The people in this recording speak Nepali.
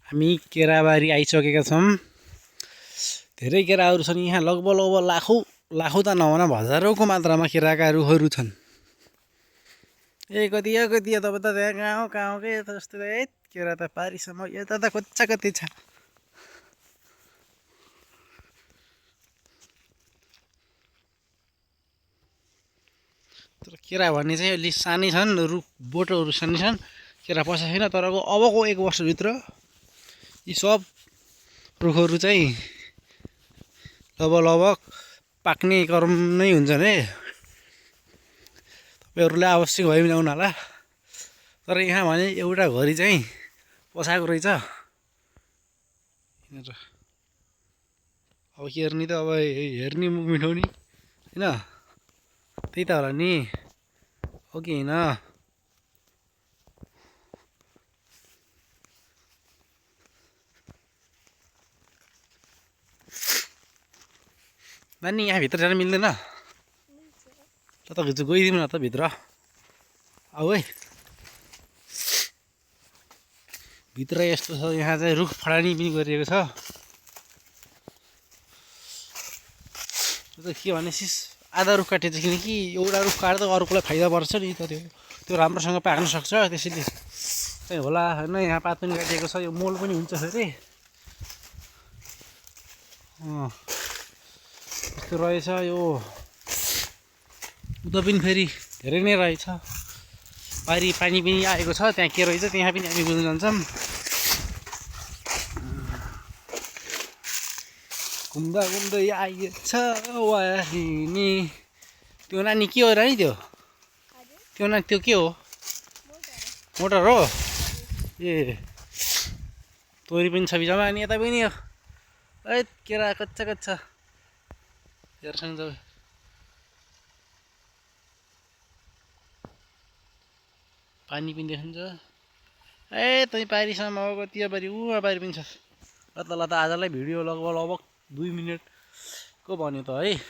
हामी केराबारी आइसकेका छौँ। धेरै केराहरू छन् यहाँ, लगभग लाखौँ त नभन हजारौँको मात्रामा केराका रुखहरू छन्। कति तपाईँ त त्यहाँ कहाँ हो के जस्तो केरा त पारिसम्म यता त कच्चा कति छ। तर केरा भन्ने चाहिँ अलि सानै छन्, रुख बोटहरू सानै छन्, केरा पसेको छैन। तर अबको 1 वर्षभित्र यी सब रुखहरू चाहिँ लगभग पाक्ने क्रम नै हुन्छन् है। तपाईँहरूले आवश्यक भयो भने आउनु होला। तर यहाँ भने एउटा घरि चाहिँ पसाएको रहेछ। अब हेर्ने त अब हेर्ने मुख मिठाउने होइन, त्यही त होला नि, हो कि होइन? नानी यहाँ भित्र जान मिल्दैन? ल त गइदिउँ न त भित्र। आऊ है, भित्र यस्तो छ। यहाँ चाहिँ रुख फडानी पनि गरिएको छ। के भनेपछि आधा रुख काटिन्छ, किनकि एउटा रुख काट्दा अर्कोलाई फाइदा पर्छ नि त। त्यो राम्रोसँग पाक्न सक्छ, त्यसैले चाहिँ होला होइन। यहाँ पात पनि काटिएको छ, यो मोल पनि हुन्छ फेरि। यस्तो रहेछ यो। उता पनि फेरि धेरै नै रहेछ। पानी पनि आएको छ। त्यहाँ के रहेछ त्यहाँ पनि हामी बुझ्न जान्छौँ। घुम्दा घुम्दै आइएछ वाहिनी। त्यो नानी के हो नानी? त्यो नानी त्यो के हो? मोटर हो ए। तोरी पनि छ बिचमा, अनि यता पनि हो। केरा कच्चा हेर्छन् जब पानी पनि देखिन्छ। तै पारिसम्म हो, कति पारि उहाँ पारि पनि छ। ल त आजलाई भिडियो लगभग 2 मिनेटको भन्यो त है।